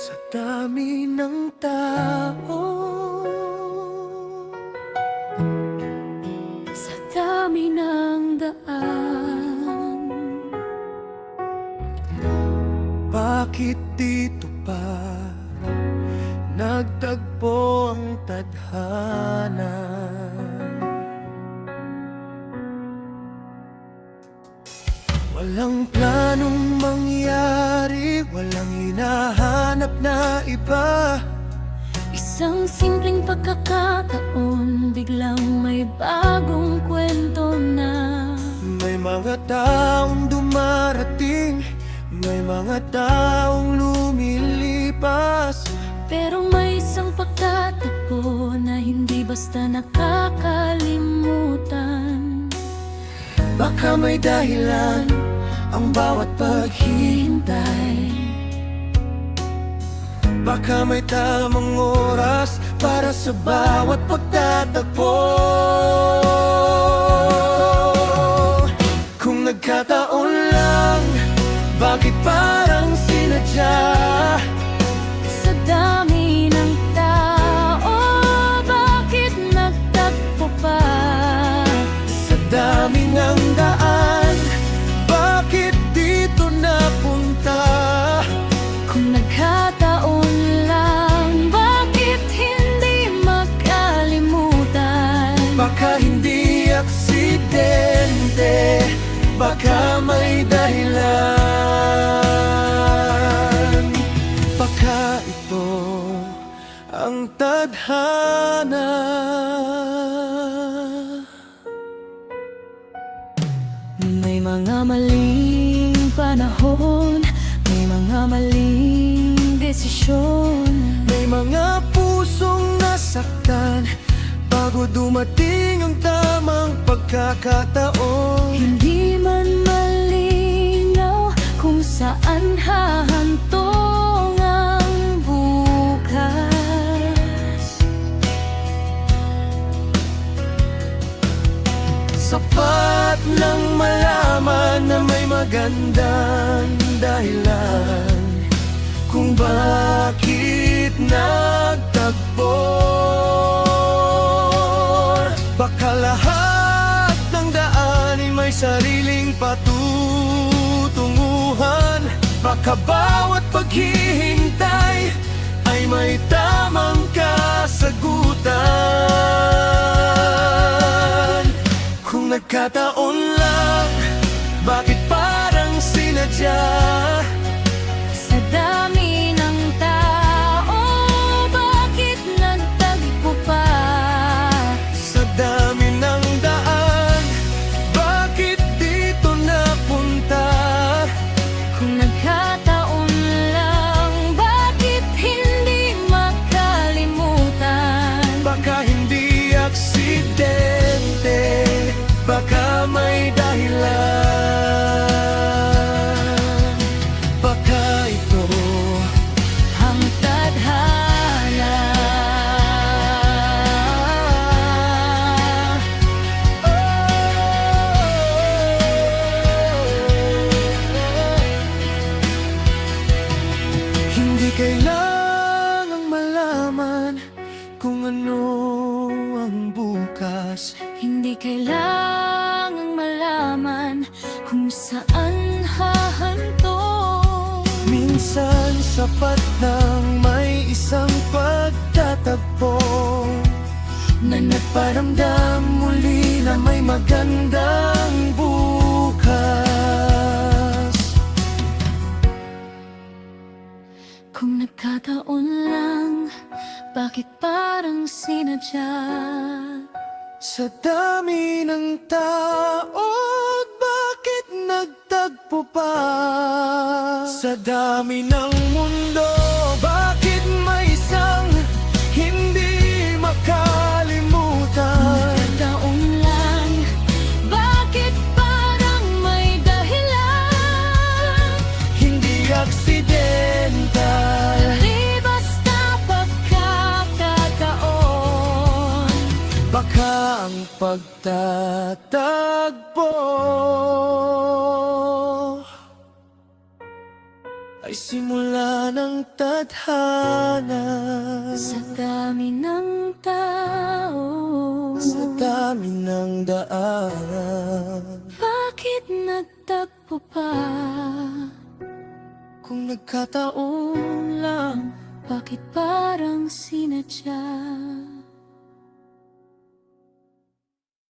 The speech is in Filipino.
Sa dami ng tao, sa dami ng daan, bakit dito pa nagtagpo ang tadhana? Walang planong mangyari, walang hinahanap na iba. isang simpleng pagkakataon, biglang may bagong kwento na. May mga taong dumarating, may mga taong lumilipas, Pero may isang pagtatagpo na hindi basta nakakalimutan. baka may dahilan ang bawat paghihintay. Baka may tamang oras para sa bawat pagtatagpo. Kung nagkataon lang, bakit parang sinadya? Sa dami ng tao, bakit nagtagpo pa? Sa dami ng daan, bakit dito napunta? Kung nagkataon lang, bakit hindi makalimutan? Baka hindi aksidente, baka may dahilan. Baka ito ang tadhana. May mga maling panahon, may mga maling desisyon. May mga pusong nasaktan bago dumating ang tamang pagkakataon. Hindi man malinaw kung saan hahantong ang bukas. Sapat lang malaman na may magandang dahilan kung bakit nagtagpo. Baka lahat ng daanin may sariling patutunguhan. Baka bawat paghihintay ay may tamang kasagutan. Kung nagkataon lang, bakit parang sinadya? Sa dami ng tao, bakit nagtagpo pa? Sa dami ng daan, bakit dito napunta? Kung nagkataon lang, bakit hindi makalimutan? Baka hindi aksidente, baka may dahilan. Baka ito Ang tadhana. hindi kailangang malaman kung ano ang bukas. Hindi kailangang malaman kung saan hahantong. Minsan sapat nang may isang pagtatagpo na nagparamdam muli na may magandang bukas. Kung nagkataon lang, bakit parang sinadya? Sa dami ng tao, bakit nagtagpo pa? Sa dami ng mundo, bakit may isang hindi makalimutan? Nagkataon lang, bakit parang may dahilan? Hindi aksidente, Di basta pagkakataon. baka ang pagtatagpo ay simula ng tadhana. Sa dami ng tao, Sa dami ng daan, bakit nagtagpo pa? kung nagkataon lang, Bakit parang sinadya?